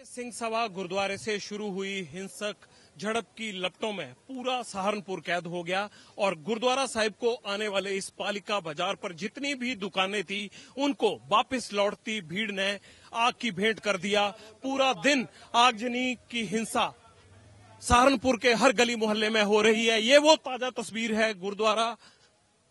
सिंह सभा गुरुद्वारे से शुरू हुई हिंसक झड़प की लपटों में पूरा सहारनपुर कैद हो गया और गुरुद्वारा साहिब को आने वाले इस पालिका बाजार पर जितनी भी दुकानें थी उनको वापस लौटती भीड़ ने आग की भेंट कर दिया। पूरा दिन आगजनी की हिंसा सहारनपुर के हर गली मोहल्ले में हो रही है। ये वो ताजा तस्वीर है गुरुद्वारा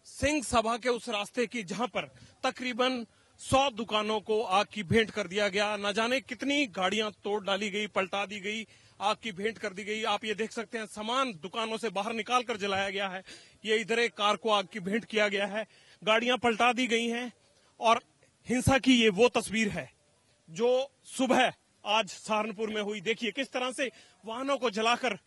सिंह सभा के उस रास्ते की जहां पर तकरीबन 100 दुकानों को आग की भेंट कर दिया गया। न जाने कितनी गाड़ियां तोड़ डाली गई, पलटा दी गई, आग की भेंट कर दी गई। आप ये देख सकते हैं सामान दुकानों से बाहर निकाल कर जलाया गया है। ये इधर एक कार को आग की भेंट किया गया है, गाड़ियां पलटा दी गई हैं और हिंसा की ये वो तस्वीर है जो सुबह आज सहारनपुर में हुई। देखिए किस तरह से वाहनों को जलाकर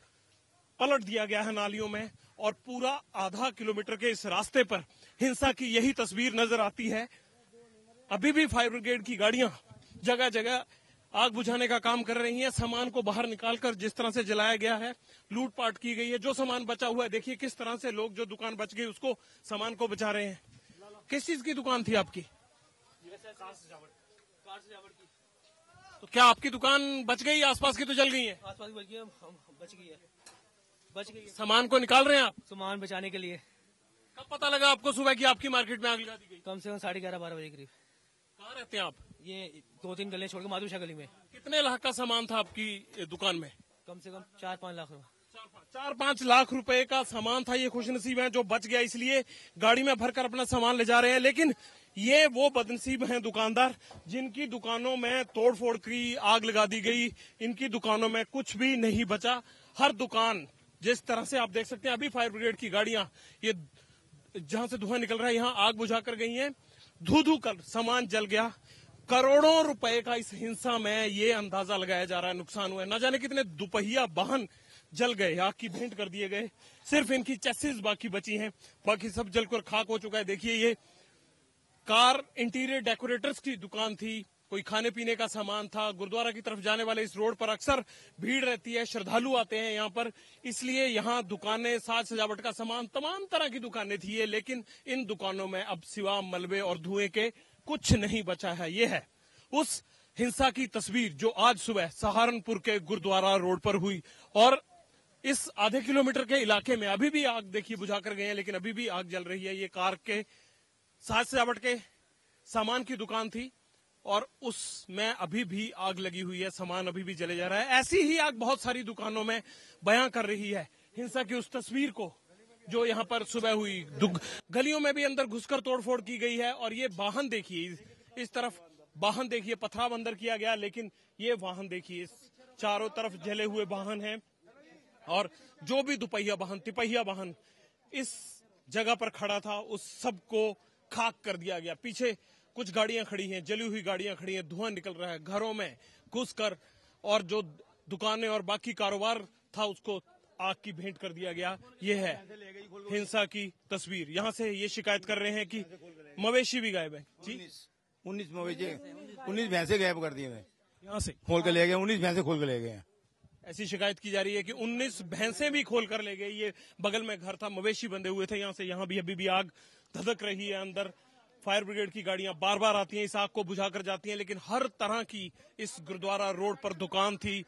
पलट दिया गया है नालियों में और पूरा आधा किलोमीटर के इस रास्ते पर हिंसा की यही तस्वीर नजर आती है। अभी भी फायर ब्रिगेड की गाड़ियां जगह जगह आग बुझाने का काम कर रही हैं। सामान को बाहर निकालकर जिस तरह से जलाया गया है, लूटपाट की गई है। जो सामान बचा हुआ है देखिए किस तरह से लोग, जो दुकान बच गई उसको, सामान को बचा रहे हैं। किस चीज की दुकान थी आपकी? कार सजावट की। तो क्या आपकी दुकान बच गई? आसपास की तो जल गई है। आसपास बच गई है, बच गई है, बच गई है। सामान को निकाल रहे हैं आप? सामान बचाने के लिए। कब पता लगा आपको सुबह की आपकी मार्केट में आग लगा दी गई? कम से कम 11:30-12 बजे करीब। कहाँ रहते हैं आप? ये 2-3 गले छोड़ के माधुशा गली में। कितने लाख का सामान था आपकी दुकान में? कम से कम 4-5 लाख रुपए। 4-5 लाख रुपए का सामान था। ये खुशनसीब है जो बच गया, इसलिए गाड़ी में भरकर अपना सामान ले जा रहे हैं। लेकिन ये वो बदनसीब हैं दुकानदार जिनकी दुकानों में तोड़फोड़ की आग लगा दी गई। इनकी दुकानों में कुछ भी नहीं बचा। हर दुकान जिस तरह से आप देख सकते हैं, अभी फायर ब्रिगेड की गाड़ियां ये जहां से धुआं निकल रहा है यहाँ आग बुझा कर गई है। धू धू कर सामान जल गया। करोड़ों रुपए का इस हिंसा में ये अंदाजा लगाया जा रहा है नुकसान हुआ है। न जाने कितने दुपहिया वाहन जल गए, आग की भेंट कर दिए गए। सिर्फ इनकी चेसिस बाकी बची हैं, बाकी सब जलकर खाक हो चुका है। देखिए ये कार इंटीरियर डेकोरेटर्स की दुकान थी, कोई खाने पीने का सामान था। गुरुद्वारा की तरफ जाने वाले इस रोड पर अक्सर भीड़ रहती है, श्रद्धालु आते हैं यहाँ पर, इसलिए यहाँ दुकानें, साज सजावट का सामान, तमाम तरह की दुकानें थी ये। लेकिन इन दुकानों में अब सिवा मलबे और धुएं के कुछ नहीं बचा है। ये है उस हिंसा की तस्वीर जो आज सुबह सहारनपुर के गुरुद्वारा रोड पर हुई। और इस आधे किलोमीटर के इलाके में अभी भी आग देखिए बुझा कर गए हैं, लेकिन अभी भी आग जल रही है। ये कार के साज सजावट के सामान की दुकान थी और उसमें अभी भी आग लगी हुई है, सामान अभी भी जले जा रहा है। ऐसी ही आग बहुत सारी दुकानों में बयां कर रही है हिंसा की उस तस्वीर को जो यहाँ पर सुबह हुई। गलियों में भी अंदर घुसकर तोड़फोड़ की गई है। और ये वाहन देखिए, इस तरफ वाहन देखिए, पथराव अंदर किया गया, लेकिन ये वाहन देखिए, इस चारों तरफ जले हुए वाहन हैं। और जो भी दुपहिया वाहन, तिपहिया वाहन इस जगह पर खड़ा था उस सब को खाक कर दिया गया। पीछे कुछ गाड़ियां खड़ी हैं, जली हुई गाड़ियां खड़ी हैं, धुआं निकल रहा है। घरों में घुसकर और जो दुकानें और बाकी कारोबार था उसको आग की भेंट कर दिया गया। ये है हिंसा की तस्वीर। यहाँ से ये शिकायत कर रहे हैं कि मवेशी भी गायब है जी। 19 मवेशी, 19 भैंसे गायब कर दिए। यहाँ से खोल कर ले गए, 19 भैंसे खोल कर ले गए। ऐसी शिकायत की जा रही है कि 19 भैंसे भी खोल कर ले गए। ये बगल में घर था, मवेशी बंधे हुए थे। यहाँ से यहाँ भी अभी भी आग धधक रही है अंदर। फायर ब्रिगेड की गाड़ियां बार बार आती हैं, इस आग को बुझा कर जाती हैं, लेकिन हर तरह की इस गुरुद्वारा रोड पर दुकान थी,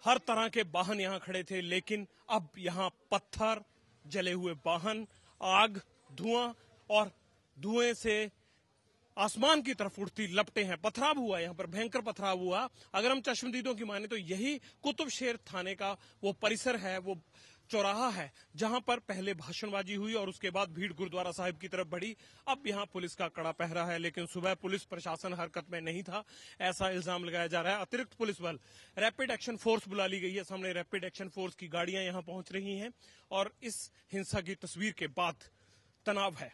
हर तरह के वाहन यहाँ खड़े थे। लेकिन अब यहाँ पत्थर, जले हुए वाहन, आग, धुआं और धुएं से आसमान की तरफ उड़ती लपटें हैं। पथराव हुआ यहाँ पर, भयंकर पथराव हुआ। अगर हम चश्मदीदों की माने तो यही कुतुब शेर थाने का वो परिसर है, वो चौराहा है जहां पर पहले भाषणबाजी हुई और उसके बाद भीड़ गुरुद्वारा साहिब की तरफ बढ़ी। अब यहां पुलिस का कड़ा पहरा है, लेकिन सुबह पुलिस प्रशासन हरकत में नहीं था, ऐसा इल्जाम लगाया जा रहा है। अतिरिक्त पुलिस बल, रैपिड एक्शन फोर्स बुला ली गई है। सामने रैपिड एक्शन फोर्स की गाड़ियां यहां पहुंच रही हैं और इस हिंसा की तस्वीर के बाद तनाव है।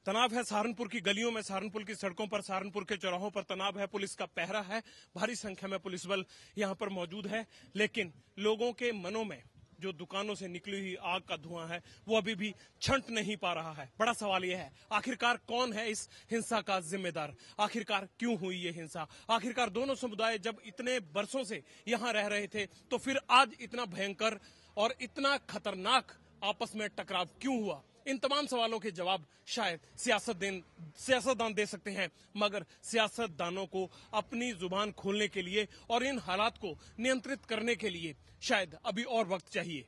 तनाव है सहारनपुर की गलियों में, सहारनपुर की सड़कों पर, सहारनपुर के चौराहों पर तनाव है। पुलिस का पहरा है, भारी संख्या में पुलिस बल यहां पर मौजूद है। लेकिन लोगों के मनों में जो दुकानों से निकली हुई आग का धुआं है वो अभी भी छंट नहीं पा रहा है। बड़ा सवाल यह है, आखिरकार कौन है इस हिंसा का जिम्मेदार? आखिरकार क्यों हुई ये हिंसा? आखिरकार दोनों समुदाय जब इतने बरसों से यहाँ रह रहे थे तो फिर आज इतना भयंकर और इतना खतरनाक आपस में टकराव क्यों हुआ? इन तमाम सवालों के जवाब शायद सियासतदान दे सकते हैं, मगर सियासतदानों को अपनी जुबान खोलने के लिए और इन हालात को नियंत्रित करने के लिए शायद अभी और वक्त चाहिए।